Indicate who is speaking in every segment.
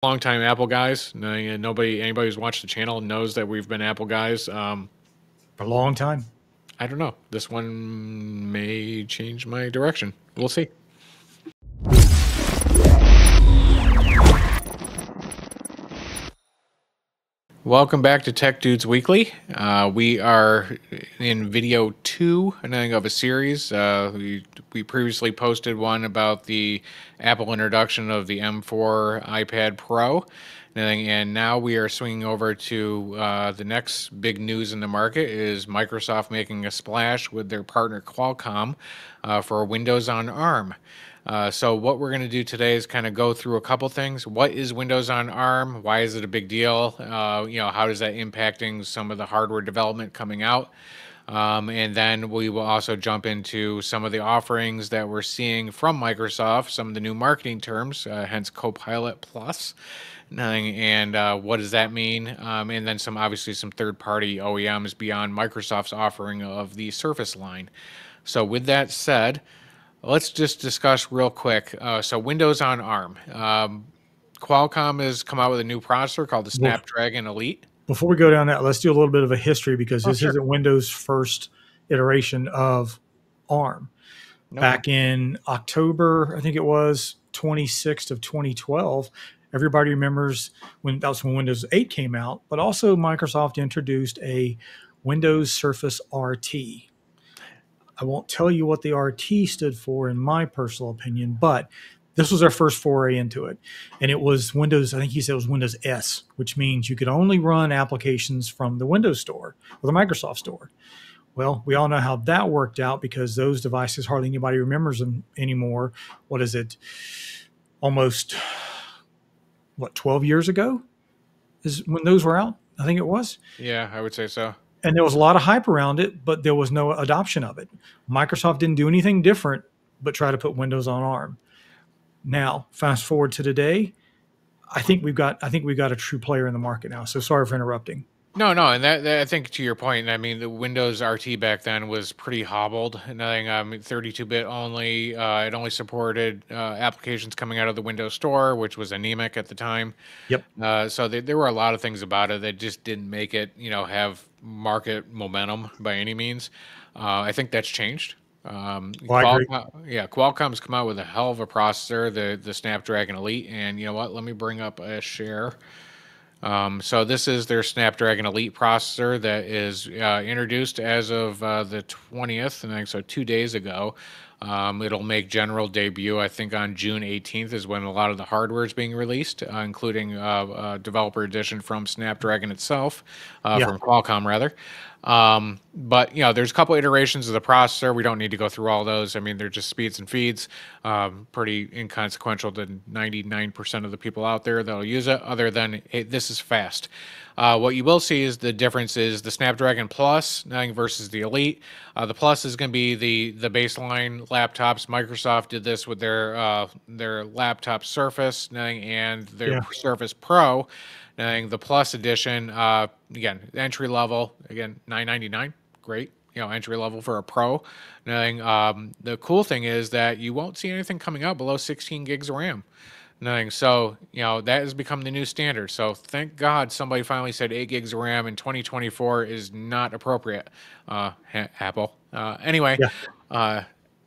Speaker 1: Longtime Apple guys. No, anybody who's watched the channel knows that we've been Apple guys.
Speaker 2: For a long time.
Speaker 1: I don't know. This one may change my direction. We'll see. Welcome back to Tech Dudes Weekly. We are in video 2, I think, of a series. We previously posted one about the Apple introduction of the M4 iPad Pro, and now we are swinging over to the next big news in the market is Microsoft making a splash with their partner Qualcomm for Windows on ARM. So what we're going to do today is kind of go through a couple things. What is Windows on ARM? Why is it a big deal? How does that impacting some of the hardware development coming out? And then we will also jump into some of the offerings that we're seeing from Microsoft, some of the new marketing terms, hence Copilot Plus. And what does that mean? And then obviously some third-party OEMs beyond Microsoft's offering of the Surface line. So with that said, let's just discuss real quick. So Windows on ARM. Qualcomm has come out with a new processor called the Snapdragon Elite.
Speaker 2: Before we go down that, let's do a little bit of a history because this
Speaker 1: Sure.
Speaker 2: isn't Windows' first iteration of ARM.
Speaker 1: No.
Speaker 2: Back in October, I think it was 26th of 2012, everybody remembers when that was when Windows 8 came out, but also Microsoft introduced a Windows Surface RT. I won't tell you what the RT stood for in my personal opinion, but this was our first foray into it. And it was Windows, I think he said it was Windows S, which means you could only run applications from the Windows Store or the Microsoft Store. Well, we all know how that worked out because those devices, hardly anybody remembers them anymore. What is it? Almost, 12 years ago is when those were out? I think it was.
Speaker 1: Yeah, I would say so.
Speaker 2: And there was a lot of hype around it, but there was no adoption of it. Microsoft didn't do anything different but try to put Windows on ARM. Now, fast forward to today, I think we've got a true player in the market now. So sorry for interrupting.
Speaker 1: No, and that I think to your point, I mean, the Windows RT back then was pretty hobbled. Nothing, 32-bit only. It only supported applications coming out of the Windows Store, which was anemic at the time.
Speaker 2: Yep.
Speaker 1: So there were a lot of things about it that just didn't make it, have market momentum by any means. I think that's changed. Qualcomm's come out with a hell of a processor, the Snapdragon Elite, and you know what? Let me bring up a share. So this is their Snapdragon Elite processor that is introduced as of the 20th, and I think so 2 days ago. It'll make general debut, I think, on June 18th is when a lot of the hardware is being released, including developer edition from Snapdragon itself, from Qualcomm rather. But there's a couple iterations of the processor. We don't need to go through all those. I mean, they're just speeds and feeds, pretty inconsequential to 99% of the people out there that'll use it, other than, hey, this is fast. What you will see is the difference is the Snapdragon Plus versus the Elite. The Plus is going to be the baseline laptops. Microsoft did this with their laptop Surface and their Surface Pro. The Plus edition, again, entry level, again, $999, great, entry level for a Pro. The cool thing is that you won't see anything coming out below 16 gigs of RAM. So, that has become the new standard. So thank God somebody finally said 8 gigs of RAM in 2024 is not appropriate, Apple. Anyway,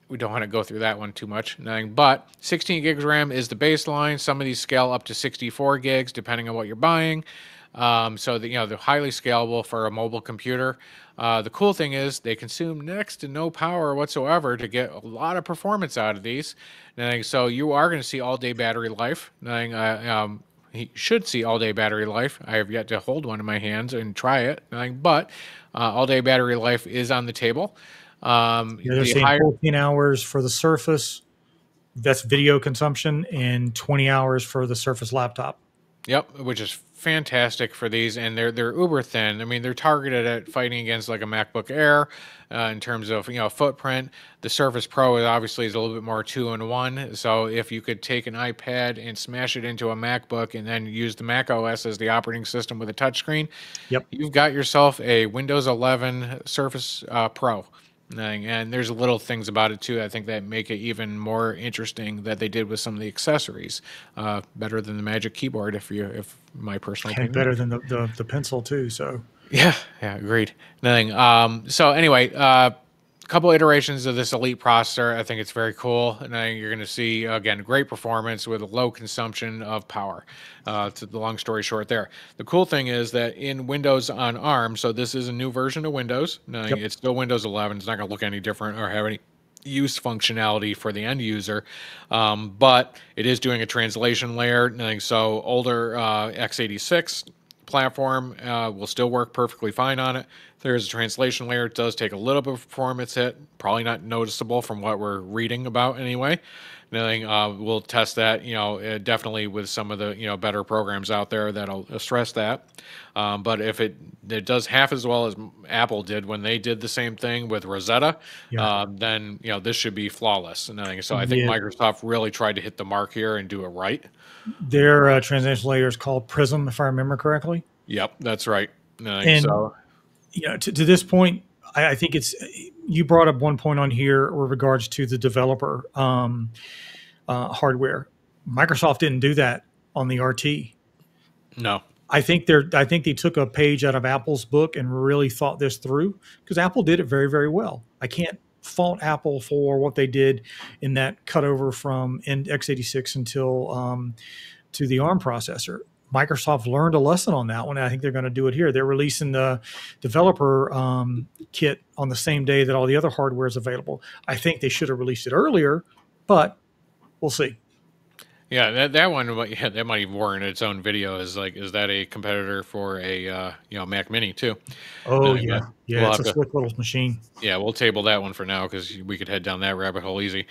Speaker 1: we don't want to go through that one too much. But 16 gigs RAM is the baseline. Some of these scale up to 64 gigs depending on what you're buying. So they're highly scalable for a mobile computer. The cool thing is they consume next to no power whatsoever to get a lot of performance out of these. So you are going to see all-day battery life. He should see all-day battery life. I have yet to hold one in my hands and try it. But all-day battery life is on the table.
Speaker 2: They're saying 14 hours for the Surface. That's video consumption, and 20 hours for the Surface laptop.
Speaker 1: Yep, which is fantastic for these, and they're uber thin. I mean, they're targeted at fighting against like a MacBook Air in terms of footprint. The Surface Pro is obviously a little bit more 2-in-1. So if you could take an iPad and smash it into a MacBook and then use the Mac OS as the operating system with a touchscreen, you've got yourself a Windows 11 Surface Pro. And there's little things about it too, I think, that make it even more interesting that they did with some of the accessories. Better than the Magic Keyboard, if my personal
Speaker 2: And
Speaker 1: opinion.
Speaker 2: better than the pencil too. So
Speaker 1: Yeah, yeah, agreed. Nothing. So anyway, couple iterations of this Elite processor. I think it's very cool, and I think you're going to see again great performance with a low consumption of power. To the long story short, there. The cool thing is that in Windows on ARM, so this is a new version of Windows.
Speaker 2: yep,
Speaker 1: It's still Windows 11. It's not going to look any different or have any use functionality for the end user, but it is doing a translation layer. So older x86 platform will still work perfectly fine on it. There's a translation layer. It does take a little bit of performance hit, probably not noticeable from what we're reading about anyway. We'll test that, definitely with some of the, better programs out there that'll stress that. But if it does half as well as Apple did when they did the same thing with Rosetta,
Speaker 2: yeah,
Speaker 1: then, this should be flawless. So I think
Speaker 2: yeah.
Speaker 1: Microsoft really tried to hit the mark here and do it right.
Speaker 2: Their translation layer is called Prism, if I remember correctly.
Speaker 1: Yep, that's right.
Speaker 2: And
Speaker 1: So
Speaker 2: to this point, I think it's you brought up one point on here with regards to the developer hardware. Microsoft didn't do that on the RT.
Speaker 1: no.
Speaker 2: I think they took a page out of Apple's book and really thought this through because Apple did it very, very well. I can't fault Apple for what they did in that cutover from x86 until to the ARM processor. Microsoft learned a lesson on that one. And I think they're going to do it here. They're releasing the developer kit on the same day that all the other hardware is available. I think they should have released it earlier, but we'll see.
Speaker 1: Yeah, that one, yeah, that might even warrant its own video. Is that a competitor for a Mac Mini too?
Speaker 2: Oh
Speaker 1: No,
Speaker 2: yeah,
Speaker 1: but
Speaker 2: yeah.
Speaker 1: we'll
Speaker 2: It's
Speaker 1: have
Speaker 2: a
Speaker 1: to.
Speaker 2: slick little machine.
Speaker 1: Yeah, we'll table that one for now because we could head down that rabbit hole easy.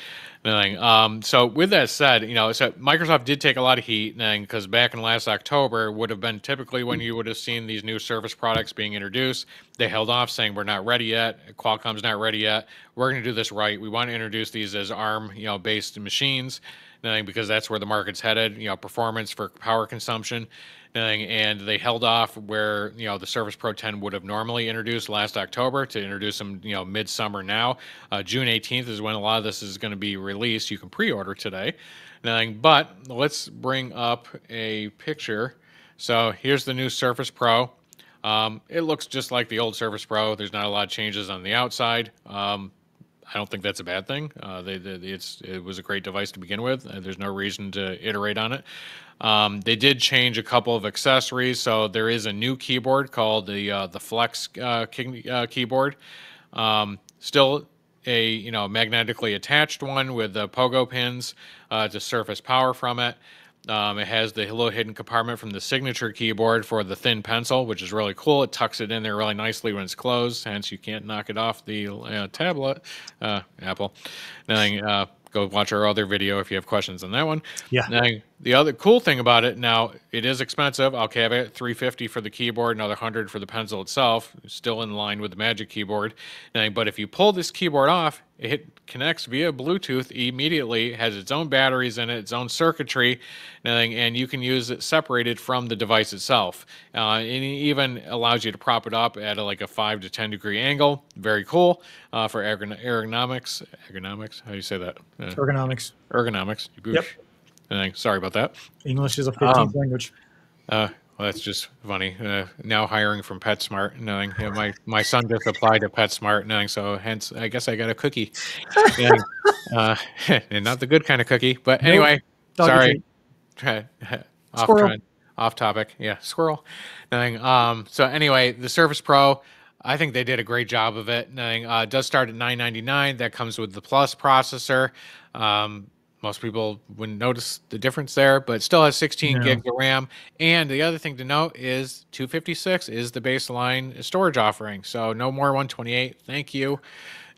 Speaker 1: Nothing. So with that said, so Microsoft did take a lot of heat, because back in last October would have been typically when you would have seen these new Surface products being introduced. They held off, saying we're not ready yet. Qualcomm's not ready yet. We're going to do this right. We want to introduce these as ARM, based machines. Nothing, because that's where the market's headed. Performance for power consumption. Nothing, and they held off where the Surface Pro 10 would have normally introduced last October to introduce them midsummer now. June 18th is when a lot of this is going to be released. You can pre-order today. Nothing, but let's bring up a picture. So here's the new Surface Pro. It looks just like the old Surface Pro. There's not a lot of changes on the outside. I don't think that's a bad thing. It was a great device to begin with. There's no reason to iterate on it. They did change a couple of accessories, so there is a new keyboard called the Flex keyboard. Still a magnetically attached one with the pogo pins to surface power from it. It has the little hidden compartment from the signature keyboard for the thin pencil, which is really cool. It tucks it in there really nicely when it's closed, hence you can't knock it off the tablet. Apple. Now, go watch our other video if you have questions on that one.
Speaker 2: Yeah.
Speaker 1: Now, the other cool thing about it, now it is expensive. I'll have it $350 for the keyboard, another $100 for the pencil itself. Still in line with the Magic Keyboard. Now, but if you pull this keyboard off, it connects via Bluetooth immediately. Has its own batteries in it, its own circuitry, and you can use it separated from the device itself. And it even allows you to prop it up at like a 5 to 10 degree angle. Very cool for ergonomics. Ergonomics? How do you say that?
Speaker 2: Ergonomics.
Speaker 1: Ergonomics.
Speaker 2: Yep.
Speaker 1: Sorry about that.
Speaker 2: English is a 15th language.
Speaker 1: Well, that's just funny. Now hiring from PetSmart, knowing my son just applied to PetSmart, knowing so hence I guess I got a cookie, and, and not the good kind of cookie. But
Speaker 2: Nope.
Speaker 1: anyway,
Speaker 2: Doggy
Speaker 1: sorry, off
Speaker 2: Squirrel.
Speaker 1: trend, off topic. Yeah, squirrel. Nothing. So anyway, the Surface Pro. I think they did a great job of it. Nothing. It does start at $999. That comes with the Plus processor. Most people wouldn't notice the difference there, but it still has 16
Speaker 2: No.
Speaker 1: gigs of RAM. And the other thing to note is 256 is the baseline storage offering. So no more 128. Thank you.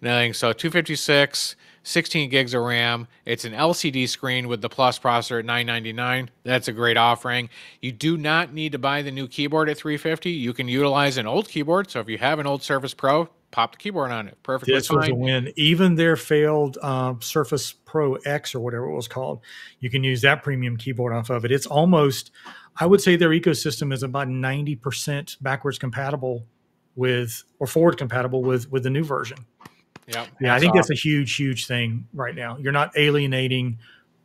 Speaker 1: Nothing. So 256, 16 gigs of RAM. It's an LCD screen with the Plus processor at $999. That's a great offering. You do not need to buy the new keyboard at $350. You can utilize an old keyboard. So if you have an old Surface Pro, pop the keyboard on it. Perfectly
Speaker 2: This was a
Speaker 1: fine.
Speaker 2: win. Even their failed Surface Pro X or whatever it was called, you can use that premium keyboard off of it. It's almost, I would say their ecosystem is about 90% backwards compatible with, or forward compatible with the new version.
Speaker 1: Yep.
Speaker 2: Yeah, I
Speaker 1: Hats
Speaker 2: think
Speaker 1: off.
Speaker 2: that's a huge, huge thing right now. You're not alienating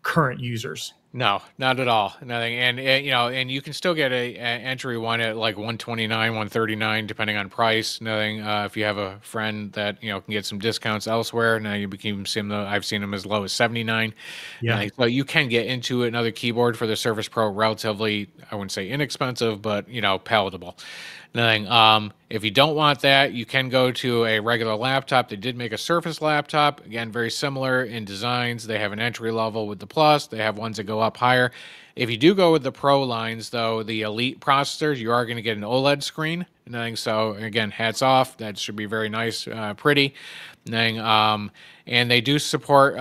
Speaker 2: current users.
Speaker 1: No, not at all. Nothing. And you know, and you can still get a entry one at like 129, 139, depending on price. Nothing. If you have a friend that you know can get some discounts elsewhere, now you became sim. I've seen them as low as 79.
Speaker 2: Yeah.
Speaker 1: So you can get into another keyboard for the Surface Pro, relatively, I wouldn't say inexpensive, but you know, palatable. Nothing. If you don't want that, you can go to a regular laptop. They did make a Surface laptop. Again, very similar in designs. They have an entry level with the Plus. They have ones that go up higher. If you do go with the Pro lines, though, the Elite processors, you are going to get an OLED screen. Nothing. So again, hats off. That should be very nice, pretty. Nothing. And they do support,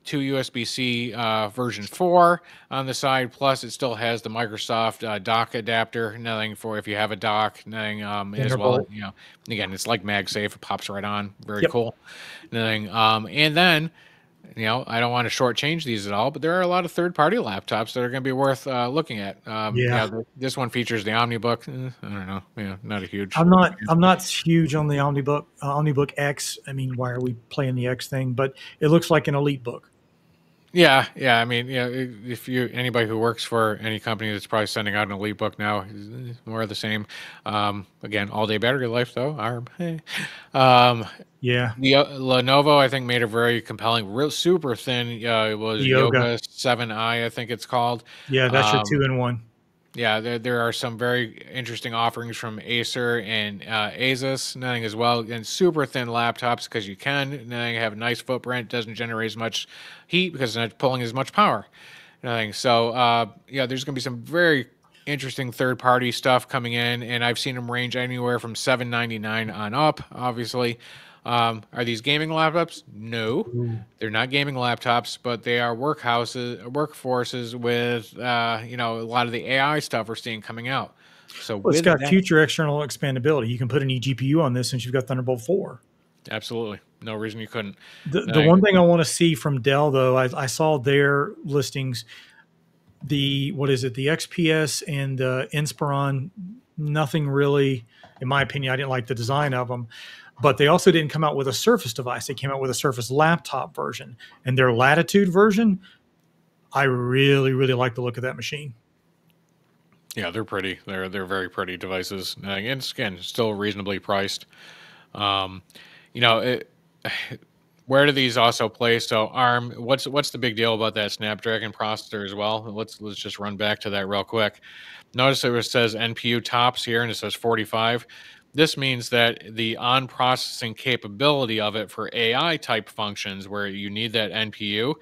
Speaker 1: two USB-C version 4 on the side. Plus, it still has the Microsoft dock adapter. Nothing for if you have a dock. Nothing as well.
Speaker 2: Thunderbolt.
Speaker 1: You know, again, it's like MagSafe. It pops right on. Very
Speaker 2: Yep.
Speaker 1: cool. Nothing. And then you know, I don't want to shortchange these at all, but there are a lot of third-party laptops that are going to be worth looking at.
Speaker 2: Yeah.
Speaker 1: This one features the OmniBook. I don't know. Yeah, not a huge.
Speaker 2: I'm not huge on the OmniBook X. I mean, why are we playing the X thing? But it looks like an Elite book.
Speaker 1: Yeah, yeah. I mean, yeah. If you anybody who works for any company that's probably sending out an Elite book now, is more of the same. Again, all day battery life though. ARM. Hey. Um,
Speaker 2: Yeah.
Speaker 1: the Lenovo, I think, made a very compelling, real super thin. It
Speaker 2: The
Speaker 1: was
Speaker 2: Yoga.
Speaker 1: Yoga 7i, I think it's called.
Speaker 2: Yeah, that's your
Speaker 1: Um,
Speaker 2: two in one.
Speaker 1: Yeah, there are some very interesting offerings from Acer and Asus, nothing as well, and super thin laptops because you can. Nothing have a nice footprint, doesn't generate as much heat because it's not pulling as much power. Nothing. So yeah, there's going to be some very interesting third party stuff coming in, and I've seen them range anywhere from 799 on up. Obviously, are these gaming laptops? No,
Speaker 2: Ooh.
Speaker 1: they're not gaming laptops, but they are workforces with you know a lot of the AI stuff we're seeing coming out. So
Speaker 2: Well, it's
Speaker 1: with
Speaker 2: got
Speaker 1: that,
Speaker 2: future external expandability. You can put an eGPU on this since you've got Thunderbolt 4.
Speaker 1: absolutely no reason you couldn't.
Speaker 2: The
Speaker 1: Nothing.
Speaker 2: one thing I want to see from Dell, though, I saw their listings. The what is it? The XPS and the Inspiron. Nothing really, in my opinion. I didn't like the design of them, but they also didn't come out with a Surface device. They came out with a Surface laptop version, and their Latitude version. I really, really like the look of that machine.
Speaker 1: Yeah, they're pretty. They're very pretty devices. And again, still reasonably priced. Um, you know, where do these also play? So ARM, what's the big deal about that Snapdragon processor as well? Let's just run back to that real quick. Notice it says NPU tops here and it says 45. This means that the on processing capability of it for AI type functions where you need that NPU,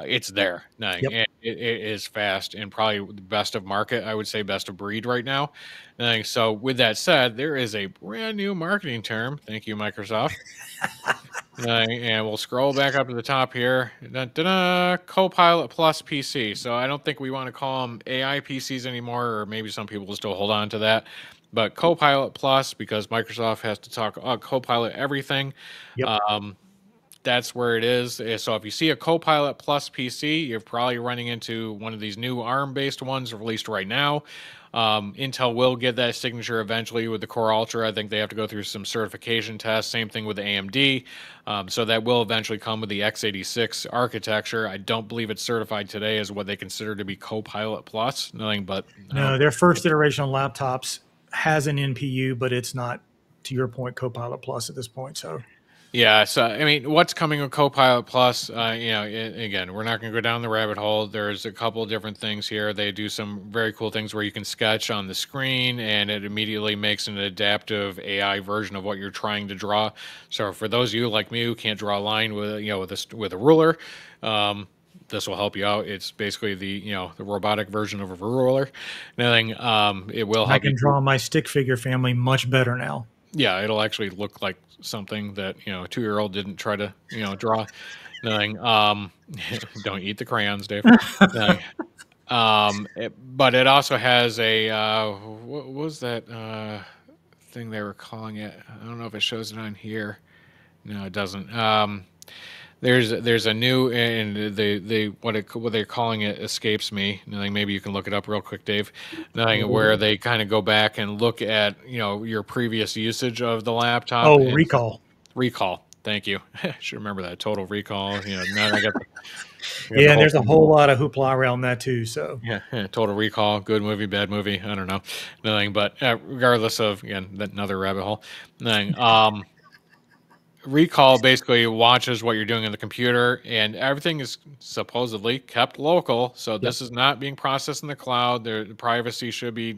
Speaker 1: it's there. Nothing.
Speaker 2: Yep.
Speaker 1: And it is fast and probably the best of market. I would say best of breed right now. Nothing. So with that said, there is a brand new marketing term. Thank you, Microsoft. And we'll scroll back up to the top here. Copilot Plus PC. So I don't think we want to call them AI PCs anymore, or maybe some people will still hold on to that. But Copilot Plus, because Microsoft has to talk Copilot everything.
Speaker 2: Yep.
Speaker 1: Um, that's where it is. So if you see a Copilot Plus PC, you're probably running into one of these new ARM-based ones released right now. Intel will get that signature eventually with the Core Ultra. I think they have to go through some certification tests. Same thing with the AMD. So that will eventually come with the x86 architecture. I don't believe it's certified today as what they consider to be Copilot Plus. Nothing but I
Speaker 2: No,
Speaker 1: don't.
Speaker 2: their first iteration on laptops has an NPU, but it's not, to your point, Copilot Plus at this point. So
Speaker 1: Yeah, so I mean, what's coming with Copilot Plus? Again, we're not going to go down the rabbit hole. There's a couple of different things here. They do some very cool things where you can sketch on the screen, and it immediately makes an adaptive AI version of what you're trying to draw. So for those of you like me who can't draw a line with with a ruler, this will help you out. It's basically the robotic version of a ruler. Nothing. It will
Speaker 2: and I
Speaker 1: help you.
Speaker 2: can draw my stick figure family much better now.
Speaker 1: Yeah, it'll actually look like something that a 2-year-old didn't try to draw. Nothing. Don't eat the crayons, Dave. Nothing. But it also has a what was that thing they were calling it? I don't know if it shows it on here. No, it doesn't. There's a new and what they're calling it escapes me. Nothing. Maybe you can look it up real quick, Dave. Nothing. Where they kind of go back and look at your previous usage of the laptop
Speaker 2: Oh,
Speaker 1: and
Speaker 2: recall.
Speaker 1: recall. Thank you. I should remember that. Total Recall. Now I got the
Speaker 2: Yeah, and
Speaker 1: whole
Speaker 2: there's a
Speaker 1: thing.
Speaker 2: whole lot of hoopla around that too. So
Speaker 1: Yeah, yeah, Total Recall, good movie, bad movie. I don't know, nothing. But regardless of again, another rabbit hole. Nothing. Recall basically watches what you're doing in the computer, and everything is supposedly kept local. So
Speaker 2: yep,
Speaker 1: this is not being processed in the cloud. The privacy should be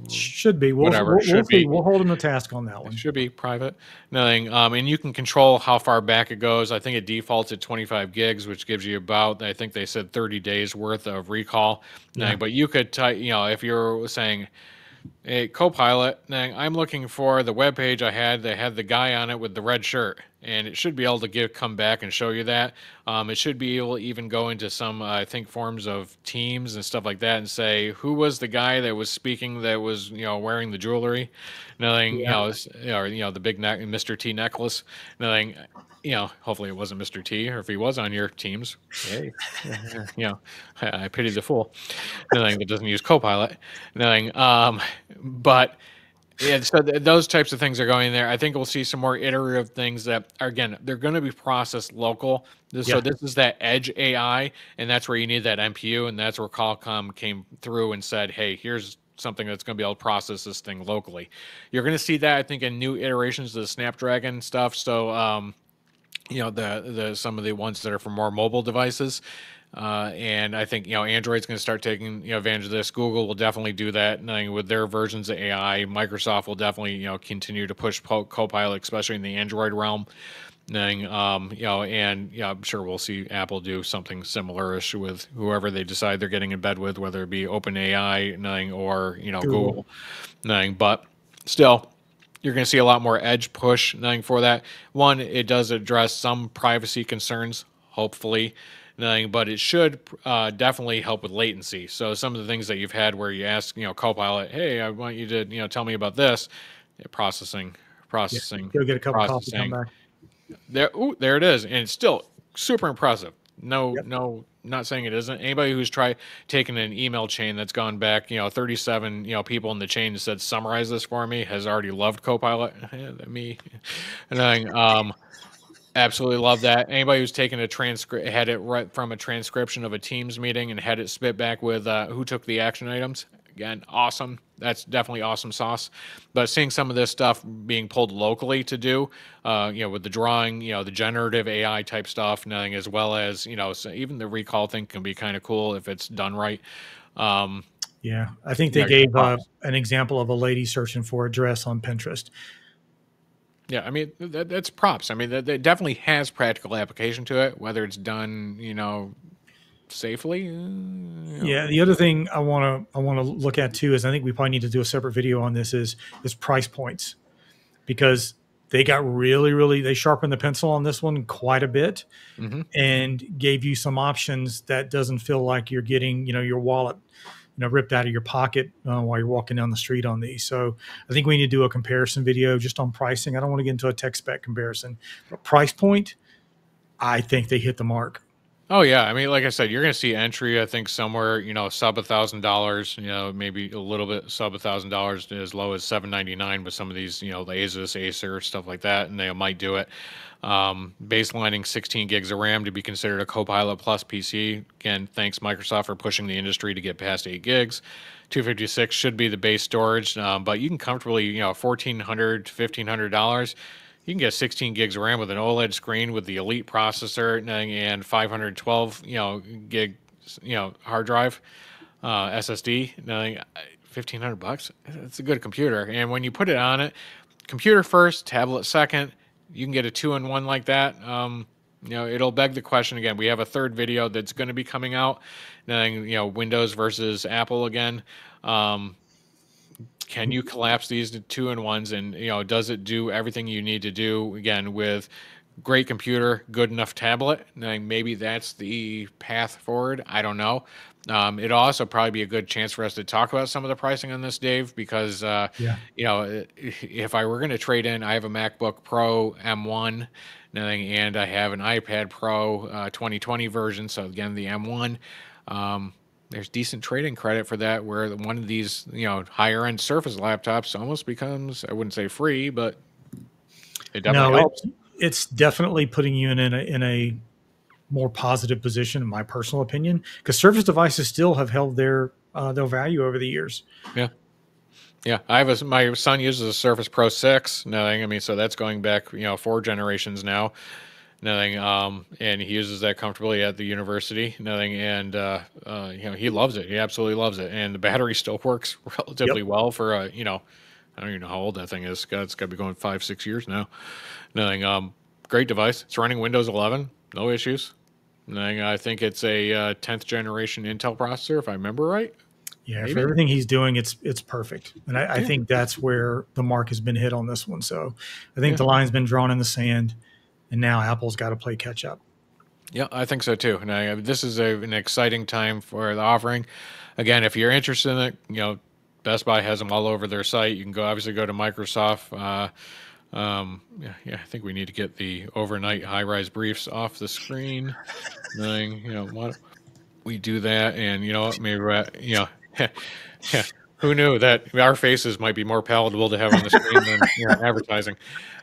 Speaker 2: should be.
Speaker 1: whatever.
Speaker 2: We'll
Speaker 1: Should
Speaker 2: see.
Speaker 1: be.
Speaker 2: We'll hold them to task on that
Speaker 1: It
Speaker 2: one.
Speaker 1: should be private. Nothing. And you can control how far back it goes. I think it defaults at 25 gigs, which gives you about, I think they said 30 days worth of recall.
Speaker 2: Yeah,
Speaker 1: Nothing. But you could type, if you're saying, hey, Copilot, I'm looking for the web page I had that had the guy on it with the red shirt, and it should be able to come back and show you that. It should be able to even go into some, I think, forms of Teams and stuff like that, and say who was the guy that was speaking that was wearing the jewelry, nothing,
Speaker 2: yeah,
Speaker 1: or the big Mr. T necklace, nothing. Hopefully it wasn't Mr. T, or if he was on your teams, hey, I pity the fool. Nothing that doesn't use Copilot. Nothing. But yeah, so those types of things are going there. I think we'll see some more iterative things that are, again, they're going to be processed local. So
Speaker 2: yeah,
Speaker 1: this is that edge AI, and that's where you need that MPU, and that's where Qualcomm came through and said, "Hey, here's something that's going to be able to process this thing locally." You're going to see that, I think, in new iterations of the Snapdragon stuff. So the some of the ones that are for more mobile devices. And I think Android's going to start taking advantage of this. Google will definitely do that with their versions of AI. Microsoft will definitely continue to push Copilot, especially in the Android realm. And I'm sure we'll see Apple do something similar-ish with whoever they decide they're getting in bed with, whether it be OpenAI, or
Speaker 2: Google.
Speaker 1: Google, but still you're going to see a lot more edge push for that. One, it does address some privacy concerns, hopefully, but it should definitely help with latency. So some of the things that you've had where you ask, Copilot, hey, I want you to, tell me about this, processing,
Speaker 2: Yeah,
Speaker 1: processing,
Speaker 2: go get a cup of coffee. Come
Speaker 1: processing.
Speaker 2: back.
Speaker 1: There it is, and it's still super impressive. No,
Speaker 2: Yep.
Speaker 1: no, not saying it isn't. Anybody who's tried taking an email chain that's gone back, 37, people in the chain that said summarize this for me has already loved Copilot. Me, and absolutely love that. Anybody who's taken a transcript, had it right from a transcription of a Teams meeting and had it spit back with who took the action items. Again, awesome. That's definitely awesome sauce. But seeing some of this stuff being pulled locally to do, with the drawing, the generative AI type stuff, nothing as well as, so even the recall thing can be kind of cool if it's done right. Um,
Speaker 2: Yeah, I think they gave
Speaker 1: Props.
Speaker 2: an example of a lady searching for a dress on Pinterest.
Speaker 1: Yeah, I mean that's props. I mean that definitely has practical application to it. Whether it's done, safely,
Speaker 2: Yeah, the other thing I want to look at too is I think we probably need to do a separate video on this is price points because they got really they sharpened the pencil on this one quite a bit
Speaker 1: hmm
Speaker 2: and gave you some options that doesn't feel like you're getting your wallet ripped out of your pocket while you're walking down the street on these. So I think we need to do a comparison video just on pricing. I don't want to get into a tech spec comparison, but price point, I think they hit the mark.
Speaker 1: Oh yeah, I mean, like I said, you're going to see entry. I think somewhere, sub $1,000. Maybe a little bit sub $1,000, as low as 799 with some of these, the Asus, Acer, stuff like that, and they might do it. Baselining 16 gigs of RAM to be considered a Copilot Plus PC. Again, thanks Microsoft for pushing the industry to get past 8 gigs. 256 should be the base storage, but you can comfortably, $1,400 to $1,500. You can get 16 gigs of RAM with an OLED screen with the Elite processor and 512, gig, hard drive, SSD. 1,500 bucks. It's a good computer, and when you put it on it, computer first, tablet second, you can get a two-in-one like that. It'll beg the question again. We have a third video that's going to be coming out. Then, Windows versus Apple again. Can you collapse these to two-in-ones, and does it do everything you need to do again with great computer, good enough tablet? Maybe that's the path forward. I don't know. It'll also probably be a good chance for us to talk about some of the pricing on this, Dave, because
Speaker 2: Yeah.
Speaker 1: if I were going to trade in, I have a MacBook Pro M1, and I have an iPad Pro 2020 version. So again, the M1. There's decent trading credit for that, where one of these higher end Surface laptops almost becomes, I wouldn't say free, but It definitely
Speaker 2: No,
Speaker 1: helps.
Speaker 2: it's definitely putting you in a more positive position, in my personal opinion, because Surface devices still have held their value over the years.
Speaker 1: Yeah. Yeah, my son uses a Surface Pro 6. Nothing. I mean, so that's going back, 4 generations now. Nothing. And he uses that comfortably at the university. Nothing. And he loves it. He absolutely loves it. And the battery still works
Speaker 2: Yep.
Speaker 1: relatively well for I don't even know how old that thing is. It's got to be going 5, 6 years now. Nothing. Great device. It's running Windows 11. No issues. Nothing. I think it's a 10th generation Intel processor, if I remember right.
Speaker 2: Yeah, for
Speaker 1: Maybe.
Speaker 2: everything he's doing, it's perfect, and I
Speaker 1: Yeah.
Speaker 2: think that's where the mark has been hit on this one. So, I think
Speaker 1: Yeah.
Speaker 2: the line's been drawn in the sand, and now Apple's got to play catch up.
Speaker 1: Yeah, I think so too. And this is an exciting time for the offering. Again, if you're interested in it, Best Buy has them all over their site. You can obviously go to Microsoft. Yeah, I think we need to get the overnight high-rise briefs off the screen. Knowing, what we do that, and what, maybe yeah, who knew that our faces might be more palatable to have on the screen than advertising.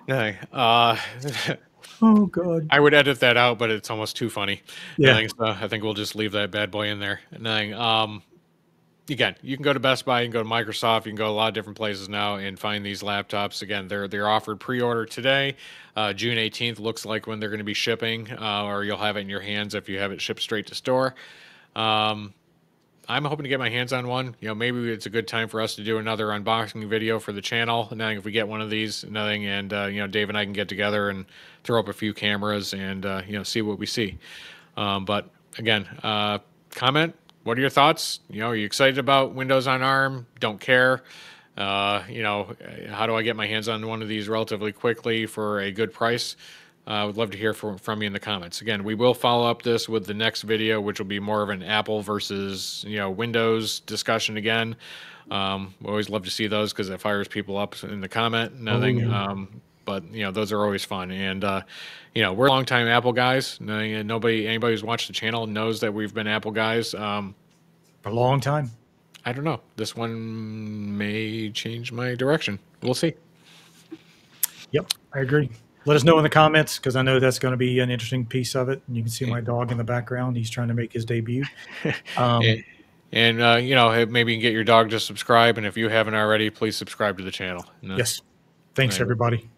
Speaker 1: No,
Speaker 2: Oh God.
Speaker 1: I would edit that out, but it's almost too funny.
Speaker 2: Yeah.
Speaker 1: I think we'll just leave that bad boy in there. Nothing. Again, you can go to Best Buy, you can go to Microsoft, you can go to a lot of different places now and find these laptops. Again, they're offered pre-order today. June 18th looks like when they're going to be shipping, or you'll have it in your hands if you have it shipped straight to store. Um, I'm hoping to get my hands on one. Maybe it's a good time for us to do another unboxing video for the channel. Nothing if we get one of these, nothing, and Dave and I can get together and throw up a few cameras and see what we see. But again, comment. What are your thoughts? Are you excited about Windows on ARM? Don't care. How do I get my hands on one of these relatively quickly for a good price? I would love to hear from you in the comments. Again, we will follow up this with the next video, which will be more of an Apple versus Windows discussion again. We always love to see those because it fires people up in the comment.
Speaker 2: Oh
Speaker 1: Nothing.
Speaker 2: yeah.
Speaker 1: But those are always fun, and we're longtime Apple guys. Anybody who's watched the channel knows that we've been Apple guys.
Speaker 2: For a long time.
Speaker 1: I don't know. This one may change my direction. We'll see.
Speaker 2: Yep, I agree. Let us know in the comments because I know that's going to be an interesting piece of it. And you can see
Speaker 1: Yeah.
Speaker 2: my dog in the background; he's trying to make his debut.
Speaker 1: And,
Speaker 2: Um,
Speaker 1: maybe you can get your dog to subscribe, and if you haven't already, please subscribe to the channel. No.
Speaker 2: yes. Thanks,
Speaker 1: Right.
Speaker 2: everybody.